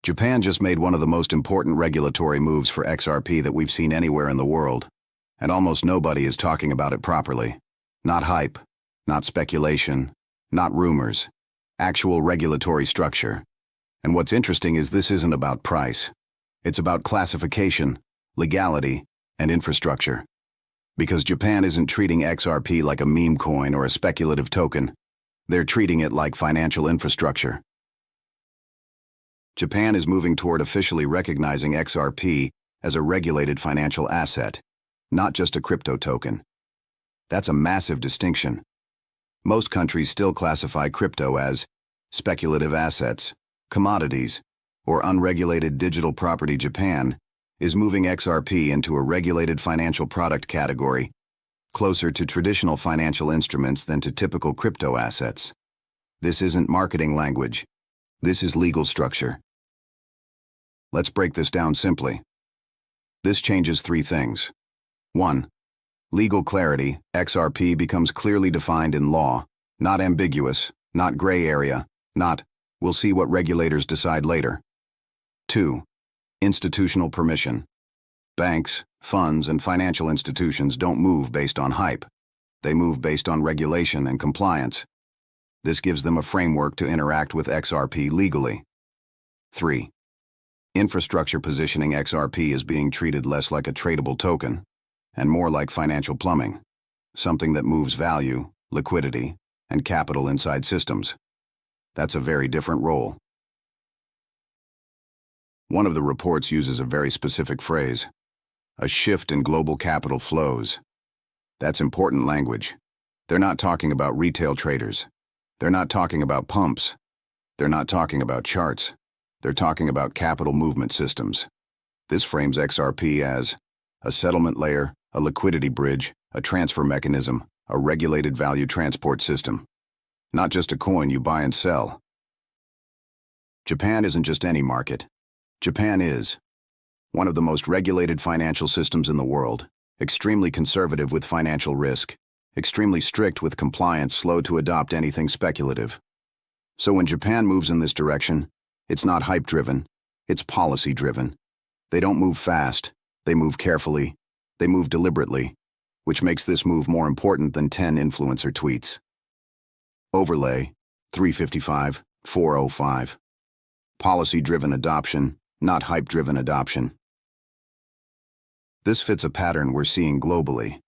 Japan just made one of the most important regulatory moves for XRP that we've seen anywhere in the world, and almost nobody is talking about it properly. Not hype, not speculation, not rumors, actual regulatory structure. And what's interesting is this isn't about price. It's about classification, legality, and infrastructure. Because Japan isn't treating XRP like a meme coin or a speculative token, they're treating it like financial infrastructure. Japan is moving toward officially recognizing XRP as a regulated financial asset, not just a crypto token. That's a massive distinction. Most countries still classify crypto as speculative assets, commodities, or unregulated digital property. Japan is moving XRP into a regulated financial product category, closer to traditional financial instruments than to typical crypto assets. This isn't marketing language. This is legal structure. Let's break this down simply. This changes three things. 1. Legal clarity. XRP becomes clearly defined in law, not ambiguous, not gray area, not, we'll see what regulators decide later. 2. Institutional permission. Banks, funds, and financial institutions don't move based on hype. They move based on regulation and compliance. This gives them a framework to interact with XRP legally. 3. Infrastructure positioning. XRP is being treated less like a tradable token and more like financial plumbing, something that moves value, liquidity, and capital inside systems. That's a very different role. One of the reports uses a very specific phrase, a shift in global capital flows. That's important language. They're not talking about retail traders. They're not talking about pumps. They're not talking about charts. They're talking about capital movement systems. This frames XRP as a settlement layer, a liquidity bridge, a transfer mechanism, a regulated value transport system. Not just a coin you buy and sell. Japan isn't just any market. Japan is one of the most regulated financial systems in the world, extremely conservative with financial risk, extremely strict with compliance, slow to adopt anything speculative. So when Japan moves in this direction, it's not hype-driven, it's policy-driven. They don't move fast, they move carefully, they move deliberately, which makes this move more important than 10 influencer tweets. Overlay, 355-405. Policy-driven adoption, not hype-driven adoption. This fits a pattern we're seeing globally.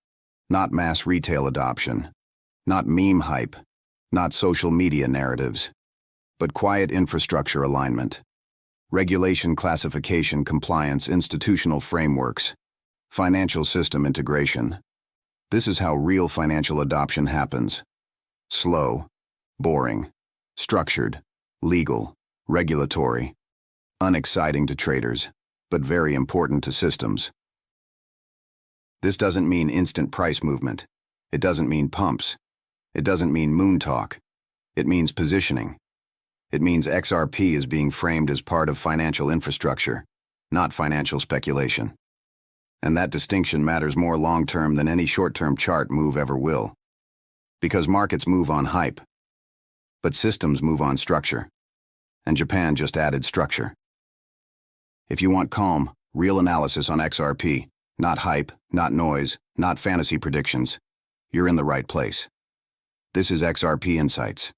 Not mass retail adoption, not meme hype, not social media narratives, but quiet infrastructure alignment. Regulation, classification, compliance, institutional frameworks, financial system integration. This is how real financial adoption happens. Slow, boring, structured, legal, regulatory, unexciting to traders, but very important to systems. This doesn't mean instant price movement. It doesn't mean pumps. It doesn't mean moon talk. It means positioning. It means XRP is being framed as part of financial infrastructure, not financial speculation. And that distinction matters more long-term than any short-term chart move ever will. Because markets move on hype, but systems move on structure. And Japan just added structure. If you want calm, real analysis on XRP, not hype, not noise, not fantasy predictions, you're in the right place. This is XRP Insights.